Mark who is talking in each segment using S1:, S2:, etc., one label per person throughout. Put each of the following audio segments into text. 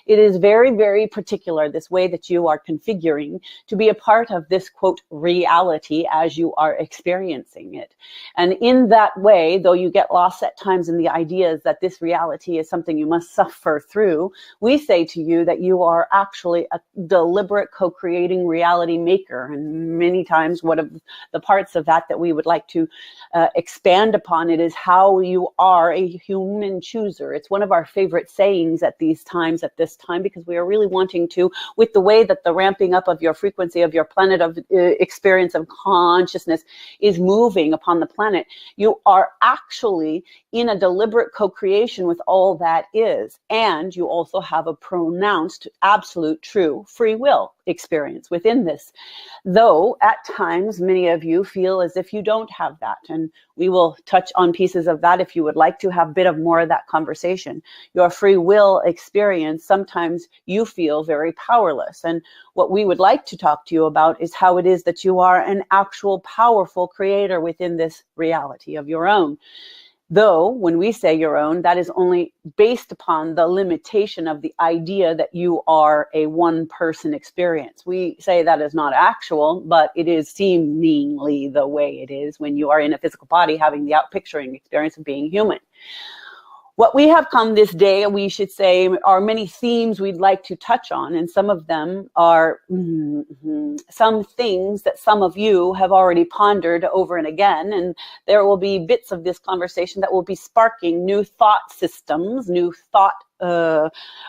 S1: It is very, very particular, this way that you are configuring to be a part of this, quote, reality as you are experiencing it. And in that way, though you get lost at times in the ideas that this reality is something you must suffer through, we say to you that you are actually a deliberate co-creating reality maker. And many times one of the parts of that we would like to expand upon it is how you are a human chooser. It's one of our favorite sayings at this time, because we are really wanting to, with the way that the ramping up of your frequency of your planet of experience of consciousness is moving upon the planet, you are actually in a deliberate co-creation with all that is. And you also have a pronounced, absolute, true free will experience within this. Though at times, many of you feel as if you don't have that. And we will touch on pieces of that if you would like to have a bit of more of that conversation. Your free will experience, sometimes you feel very powerless. And what we would like to talk to you about is how it is that you are an actual powerful creator within this reality of your own. Though, when we say your own, that is only based upon the limitation of the idea that you are a one-person experience. We say that is not actual, but it is seemingly the way it is when you are in a physical body having the out-picturing experience of being human. What we have come this day, we should say, are many themes we'd like to touch on, and some of them are some things that some of you have already pondered over and again, and there will be bits of this conversation that will be sparking new thought systems, new thought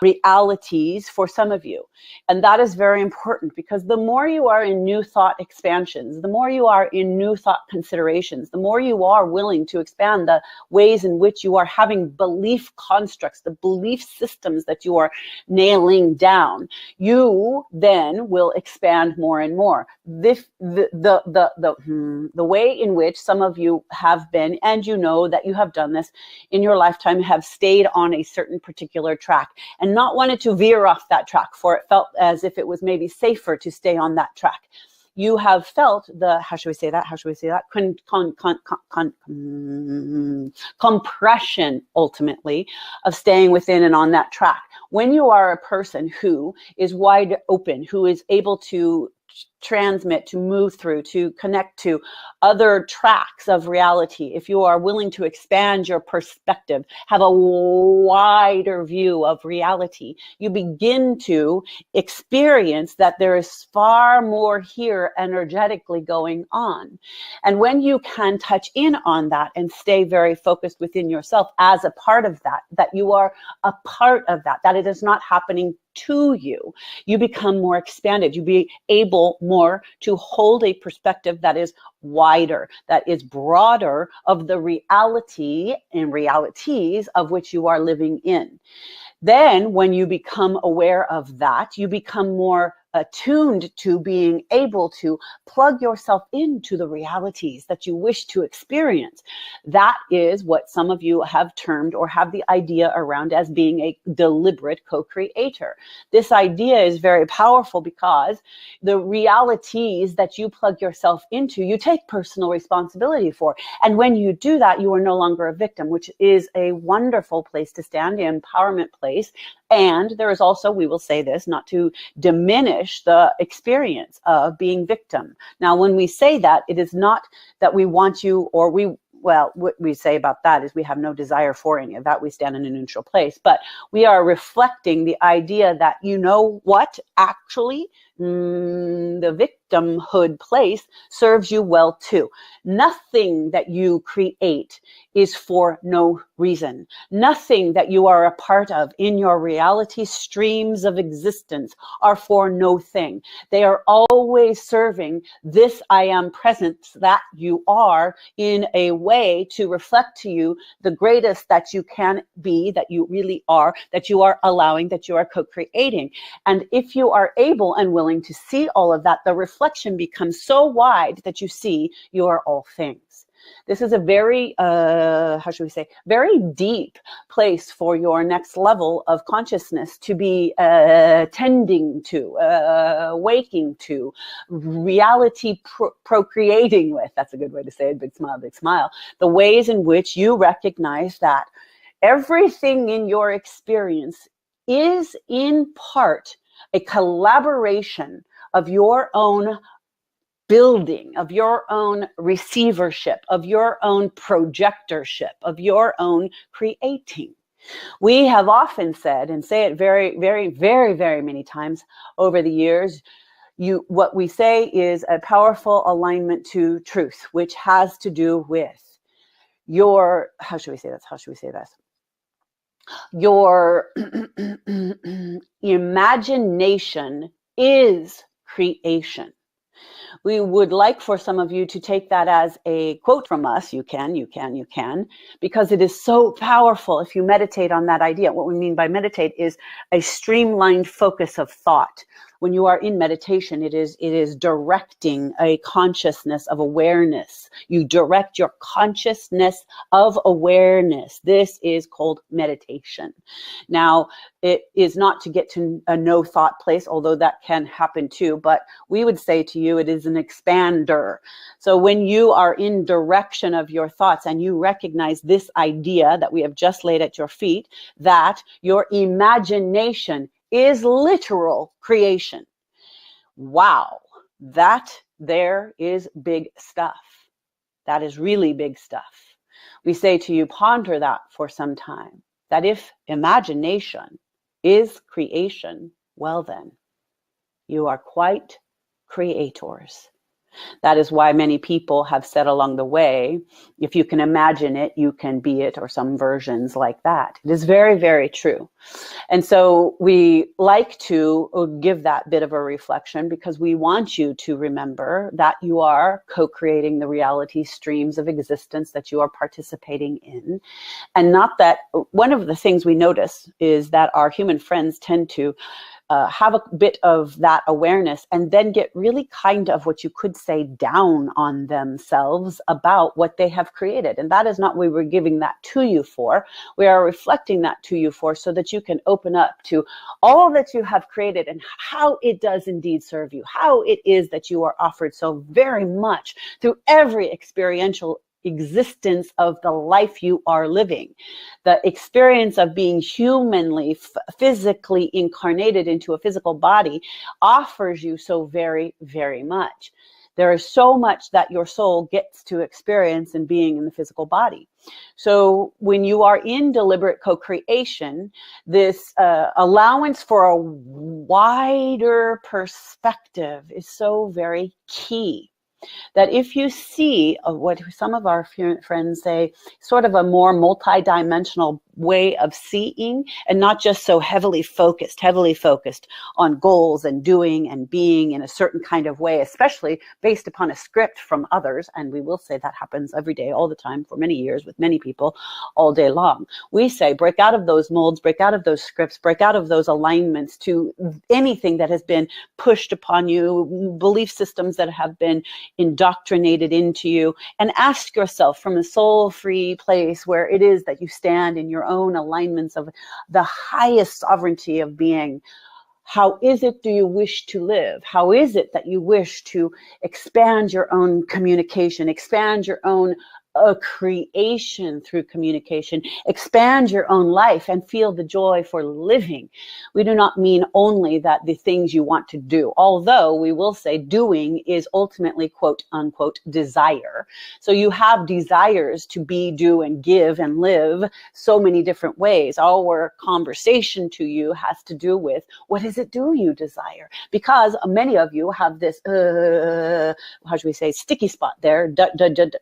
S1: realities for some of you. And that is very important, because the more you are in new thought expansions, the more you are in new thought considerations, the more you are willing to expand the ways in which you are having belief constructs, the belief systems that you are nailing down, you then will expand more and more. The way in which some of you have been, and you know that you have done this in your lifetime, have stayed on a certain particular track and not wanted to veer off that track, for it felt as if it was maybe safer to stay on that track. You have felt the, compression, ultimately, of staying within and on that track. When you are a person who is wide open, who is able to transmit, to move through, to connect to other tracks of reality, if you are willing to expand your perspective, have a wider view of reality, you begin to experience that there is far more here energetically going on. And when you can touch in on that and stay very focused within yourself as a part of that, that you are a part of that, that it is not happening to you, you become more expanded. You be able more to hold a perspective that is wider, that is broader of the reality and realities of which you are living in. Then when you become aware of that, you become more attuned to being able to plug yourself into the realities that you wish to experience. That is what some of you have termed or have the idea around as being a deliberate co-creator. This idea is very powerful because the realities that you plug yourself into, you take personal responsibility for. And when you do that, you are no longer a victim, which is a wonderful place to stand, an empowerment place. And there is also, we will say this, not to diminish the experience of being victim. Now, when we say that, it is not that we want you, or what we say about that is we have no desire for any of that. We stand in a neutral place. But we are reflecting the idea that, you know what, actually, the victimhood place serves you well too. Nothing that you create is for no reason. Nothing that you are a part of in your reality streams of existence are for no thing. They are always serving this I am presence that you are in a way to reflect to you the greatest that you can be, that you really are, that you are allowing, that you are co-creating. And if you are able and willing to see all of that, the reflection becomes so wide that you see you are all things. This is a very, very deep place for your next level of consciousness to be tending to, waking to, reality procreating with. That's a good way to say it. Big smile, big smile. The ways in which you recognize that everything in your experience is in part a collaboration of your own building, of your own receivership, of your own projectorship, of your own creating. We have often said, and say it very, very, very, very many times over the years, what we say is a powerful alignment to truth, which has to do with your, how should we say this? How should we say this? Your imagination is creation. We would like for some of you to take that as a quote from us. You can, because it is so powerful if you meditate on that idea. What we mean by meditate is a streamlined focus of thought. When you are in meditation, it is directing a consciousness of awareness. You direct your consciousness of awareness. This is called meditation. Now, it is not to get to a no thought place, although that can happen too, but we would say to you, it is an expander. So when you are in direction of your thoughts and you recognize this idea that we have just laid at your feet, that your imagination is literal creation. Wow, that there is big stuff. That is really big stuff. We say to you, ponder that for some time, that if imagination is creation, well then, you are quite creators. That is why many people have said along the way, if you can imagine it, you can be it, or some versions like that. It is very, very true. And so we like to give that bit of a reflection because we want you to remember that you are co-creating the reality streams of existence that you are participating in. And not that, one of the things we notice is that our human friends tend to have a bit of that awareness and then get really kind of what you could say down on themselves about what they have created. And that is not what we're giving that to you for. We are reflecting that to you for so that you can open up to all that you have created and how it does indeed serve you, how it is that you are offered so very much through every experiential existence of the life you are living. The experience of being humanly, physically incarnated into a physical body offers you so very, very much. There is so much that your soul gets to experience in being in the physical body. So when you are in deliberate co-creation, this allowance for a wider perspective is so very key. That if you see what some of our friends say, sort of a more multi-dimensional way of seeing, and not just so heavily focused on goals and doing and being in a certain kind of way, especially based upon a script from others. And we will say that happens every day, all the time, for many years, with many people, all day long. We say, break out of those molds, break out of those scripts, break out of those alignments to anything that has been pushed upon you, belief systems that have been indoctrinated into you, and ask yourself from a soul-free place where it is that you stand in your own alignments of the highest sovereignty of being. How is it do you wish to live? How is it that you wish to expand your own communication, expand your own creation through communication, expand your own life and feel the joy for living? We do not mean only that the things you want to do, although we will say doing is ultimately quote unquote desire. So you have desires to be, do, and give and live so many different ways. Our conversation to you has to do with what is it do you desire? Because many of you have this, how should we say, sticky spot there,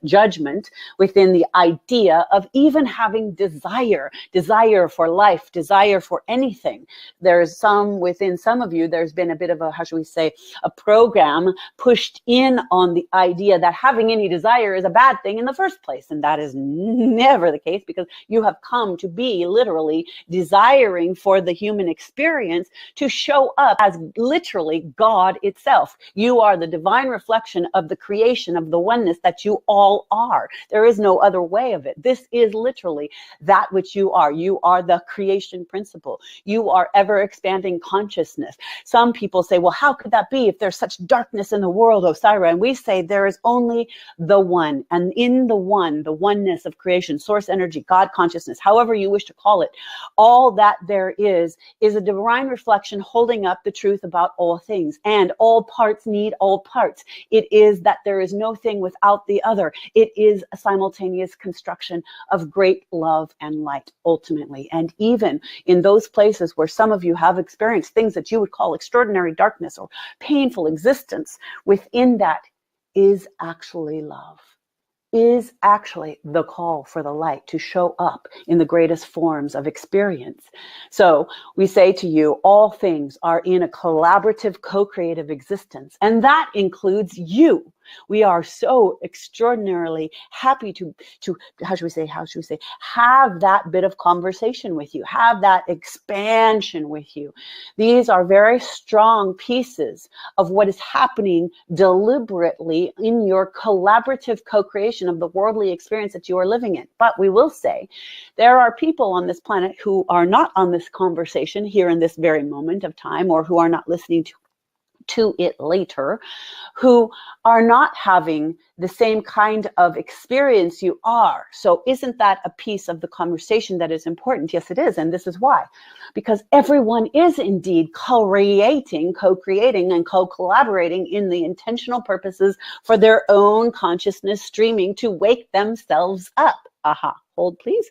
S1: judgment within the idea of even having desire for life, desire for anything. There's some within some of you, there's been a bit of a, how should we say, a program pushed in on the idea that having any desire is a bad thing in the first place. And that is never the case, because you have come to be literally desiring for the human experience to show up as literally God itself. You are the divine reflection of the creation of the oneness that you all are. There is no other way of it. This is literally that which you are. You are the creation principle. You are ever expanding consciousness. Some people say, well, how could that be if there's such darkness in the world, Osairah? And we say there is only the one. And in the one, the oneness of creation, source energy, God consciousness, however you wish to call it, all that there is a divine reflection holding up the truth about all things. And all parts need all parts. It is that there is no thing without the other. It is a simultaneous construction of great love and light, ultimately. And even in those places where some of you have experienced things that you would call extraordinary darkness or painful existence, within that is actually love, is actually the call for the light to show up in the greatest forms of experience. So we say to you, all things are in a collaborative, co-creative existence, and that includes you. We are so extraordinarily happy to how should we say, have that bit of conversation with you, have that expansion with you. These are very strong pieces of what is happening deliberately in your collaborative co-creation of the worldly experience that you are living in. But we will say there are people on this planet who are not on this conversation here in this very moment of time, or who are not listening to it later, who are not having the same kind of experience you are. So isn't that a piece of the conversation that is important? Yes, it is. And this is why. Because everyone is indeed co-creating, and co-collaborating in the intentional purposes for their own consciousness streaming to wake themselves up. Aha. Hold, please.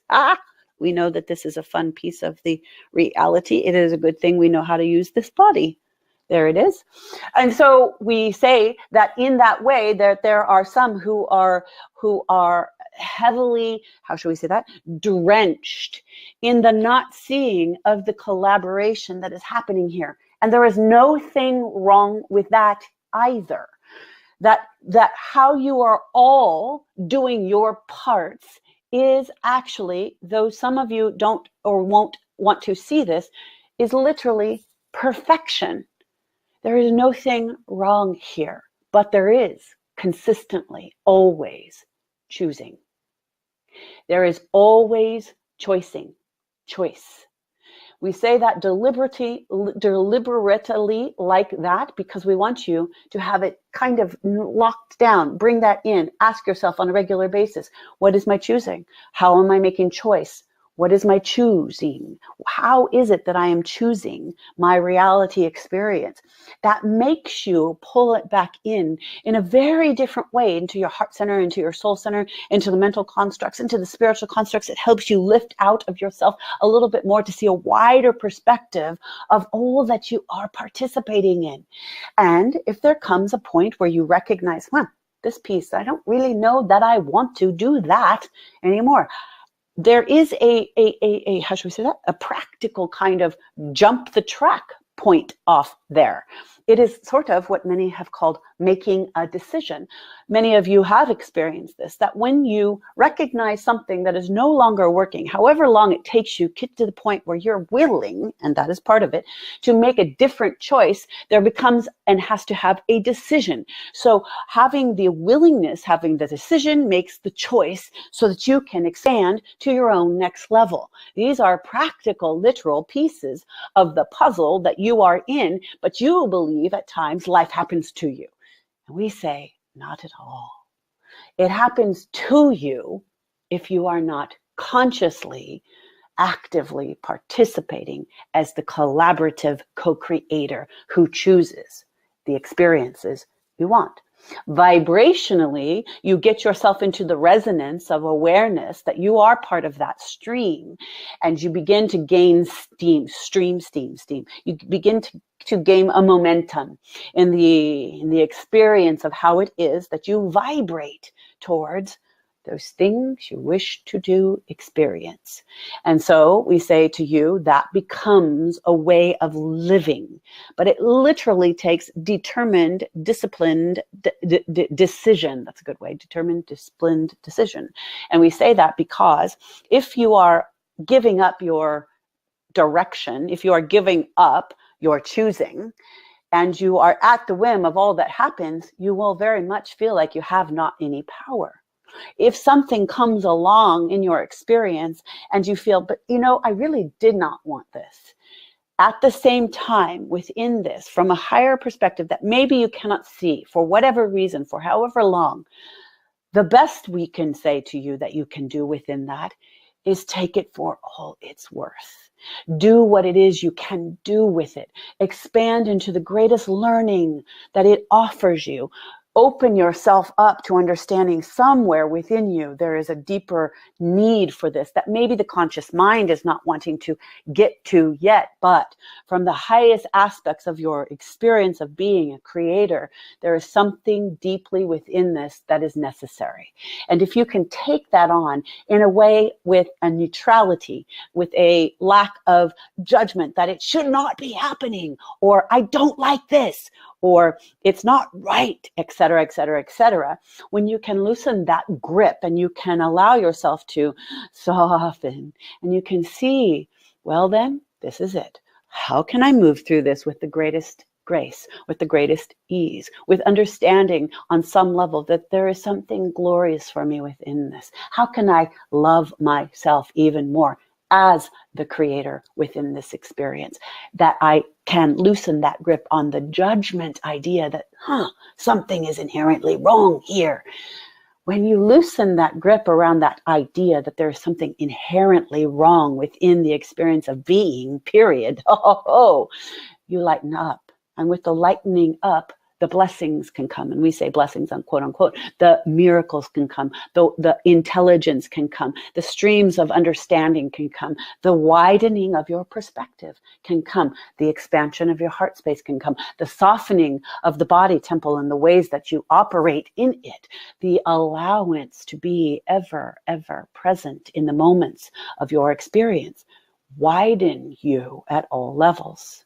S1: We know that this is a fun piece of the reality. It is a good thing we know how to use this body. There it is. And so we say that in that way, that there are some who are heavily, how should we say that, drenched in the not seeing of the collaboration that is happening here. And there is no thing wrong with that either. That how you are all doing your parts is actually, though some of you don't or won't want to see this, is literally perfection. There is no thing wrong here, but there is consistently, always choosing. There is always choice. We say that deliberately like that because we want you to have it kind of locked down. Bring that in. Ask yourself on a regular basis, what is my choosing? How am I making choice? What is my choosing? How is it that I am choosing my reality experience? That makes you pull it back in a very different way into your heart center, into your soul center, into the mental constructs, into the spiritual constructs. It helps you lift out of yourself a little bit more to see a wider perspective of all that you are participating in. And if there comes a point where you recognize, this piece, I don't really know that I want to do that anymore. There is a how should we say that? A practical kind of jump the track point off there. It is sort of what many have called making a decision. Many of you have experienced this, that when you recognize something that is no longer working, however long it takes you, get to the point where you're willing, and that is part of it, to make a different choice, there becomes and has to have a decision. So having the willingness, having the decision makes the choice so that you can expand to your own next level. These are practical, literal pieces of the puzzle that you are in, but you believe at times life happens to you. And we say, not at all. It happens to you if you are not consciously, actively participating as the collaborative co-creator who chooses the experiences you want. Vibrationally, you get yourself into the resonance of awareness that you are part of that stream, and you begin to gain steam. You begin to gain a momentum in the experience of how it is that you vibrate towards those things you wish to do, experience. And so we say to you, that becomes a way of living. But it literally takes determined, disciplined decision. That's a good way. Determined, disciplined decision. And we say that because if you are giving up your direction, if you are giving up your choosing, and you are at the whim of all that happens, you will very much feel like you have not any power. If something comes along in your experience and you feel, but I really did not want this. At the same time, within this, from a higher perspective that maybe you cannot see for whatever reason, for however long, the best we can say to you that you can do within that is take it for all it's worth. Do what it is you can do with it. Expand into the greatest learning that it offers you. Open yourself up to understanding somewhere within you there is a deeper need for this that maybe the conscious mind is not wanting to get to yet, but from the highest aspects of your experience of being a creator, there is something deeply within this that is necessary. And if you can take that on in a way with a neutrality, with a lack of judgment that it should not be happening, or I don't like this, or it's not right, etc., etc., etc. When you can loosen that grip and you can allow yourself to soften and you can see, well then, this is it. How can I move through this with the greatest grace, with the greatest ease, with understanding on some level that there is something glorious for me within this? How can I love myself even more as the creator within this experience, that I can loosen that grip on the judgment idea that, something is inherently wrong here. When you loosen that grip around that idea that there is something inherently wrong within the experience of being, period, you lighten up. And with the lightening up, the blessings can come. And we say blessings, unquote, unquote. The miracles can come. The intelligence can come. The streams of understanding can come. The widening of your perspective can come. The expansion of your heart space can come. The softening of the body temple and the ways that you operate in it. The allowance to be ever, ever present in the moments of your experience. Widen you at all levels.